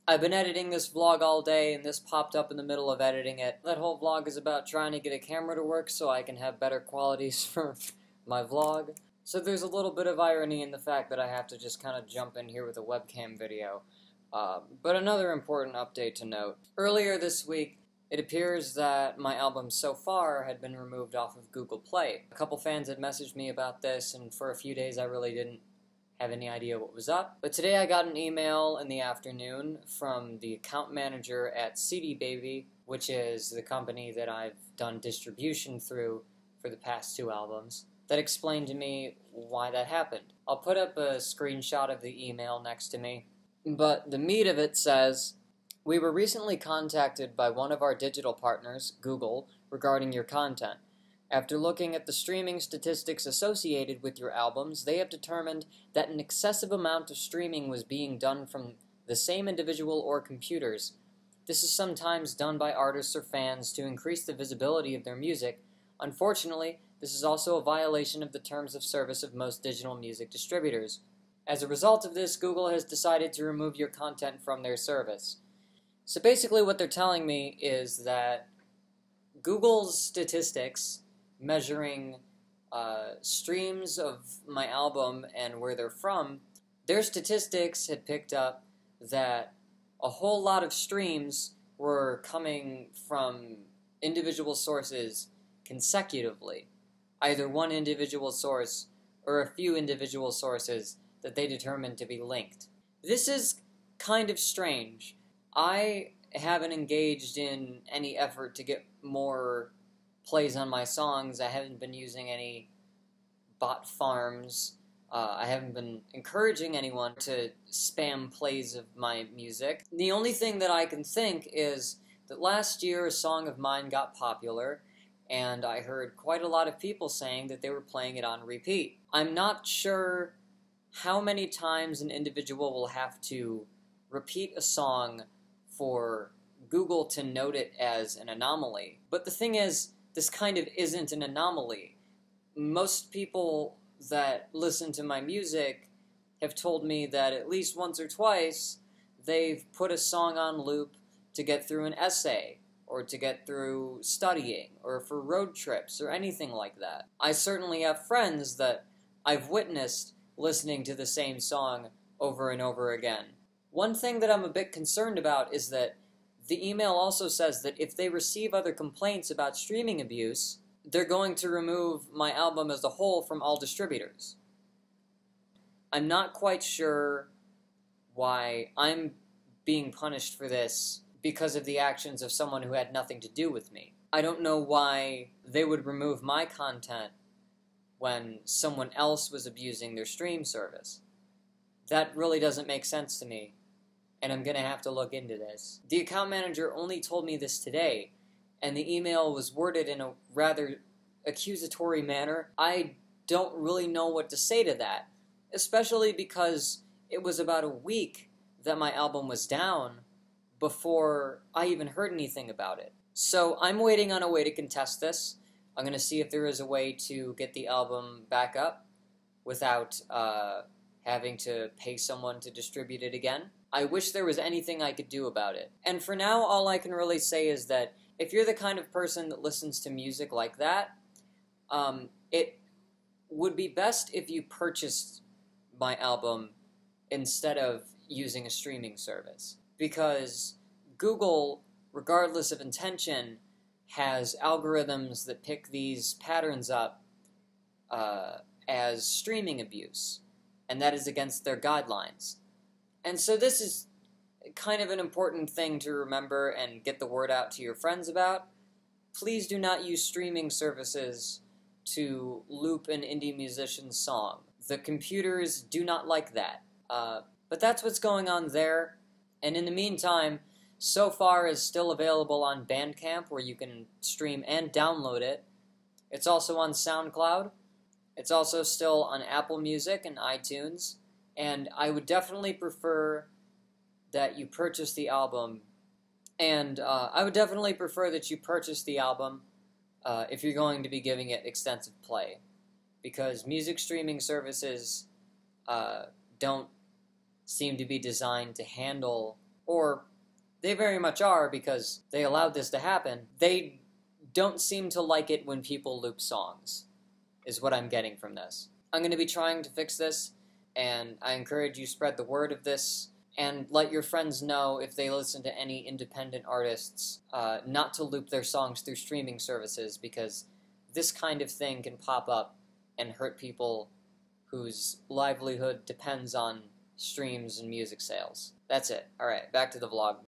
I've been editing this vlog all day, and this popped up in the middle of editing it. That whole vlog is about trying to get a camera to work so I can have better qualities for my vlog. So there's a little bit of irony in the fact that I have to just kind of jump in here with a webcam video. But another important update to note. Earlier this week, it appears that my album So Far had been removed off of Google Play. A couple fans had messaged me about this, and for a few days I really didn't have any idea what was up. But today I got an email in the afternoon from the account manager at CD Baby, which is the company that I've done distribution through for the past 2 albums, that explained to me why that happened. I'll put up a screenshot of the email next to me, but the meat of it says, "We were recently contacted by one of our digital partners, Google, regarding your content. After looking at the streaming statistics associated with your albums, they have determined that an excessive amount of streaming was being done from the same individual or computers. This is sometimes done by artists or fans to increase the visibility of their music. Unfortunately, this is also a violation of the terms of service of most digital music distributors. As a result of this, Google has decided to remove your content from their service." So basically what they're telling me is that Google's statistics measuring streams of my album and where they're from, their statistics had picked up that a whole lot of streams were coming from individual sources consecutively. Either one individual source or a few individual sources that they determined to be linked. This is kind of strange. I haven't engaged in any effort to get more plays on my songs. I haven't been using any bot farms. I haven't been encouraging anyone to spam plays of my music. The only thing that I can think is that last year a song of mine got popular, and I heard quite a lot of people saying that they were playing it on repeat. I'm not sure how many times an individual will have to repeat a song for Google to note it as an anomaly. But the thing is, this kind of isn't an anomaly. Most people that listen to my music have told me that at least once or twice they've put a song on loop to get through an essay, or to get through studying, or for road trips, or anything like that. I certainly have friends that I've witnessed listening to the same song over and over again. One thing that I'm a bit concerned about is that the email also says that if they receive other complaints about streaming abuse, they're going to remove my album as a whole from all distributors. I'm not quite sure why I'm being punished for this because of the actions of someone who had nothing to do with me. I don't know why they would remove my content when someone else was abusing their stream service. That really doesn't make sense to me, and I'm gonna have to look into this. The account manager only told me this today, and the email was worded in a rather accusatory manner. I don't really know what to say to that, especially because it was about a week that my album was down before I even heard anything about it. So I'm waiting on a way to contest this. I'm going to see if there is a way to get the album back up without having to pay someone to distribute it again. I wish there was anything I could do about it. And for now, all I can really say is that if you're the kind of person that listens to music like that, it would be best if you purchased my album instead of using a streaming service. Because Google, regardless of intention, has algorithms that pick these patterns up as streaming abuse, and that is against their guidelines. And so this is kind of an important thing to remember and get the word out to your friends about. Please do not use streaming services to loop an indie musician's song. The computers do not like that. But that's what's going on there. And in the meantime, So Far is still available on Bandcamp, where you can stream and download it. It's also on SoundCloud. It's also still on Apple Music and iTunes. And I would definitely prefer that you purchase the album. And I would definitely prefer that you purchase the album if you're going to be giving it extensive play. Because music streaming services don't seem to be designed to handle or they very much are because they allowed this to happen. They don't seem to like it when people loop songs, is what I'm getting from this. I'm going to be trying to fix this, and I encourage you spread the word of this, and let your friends know if they listen to any independent artists not to loop their songs through streaming services, because this kind of thing can pop up and hurt people whose livelihood depends on streams and music sales. That's it. Alright, back to the vlog.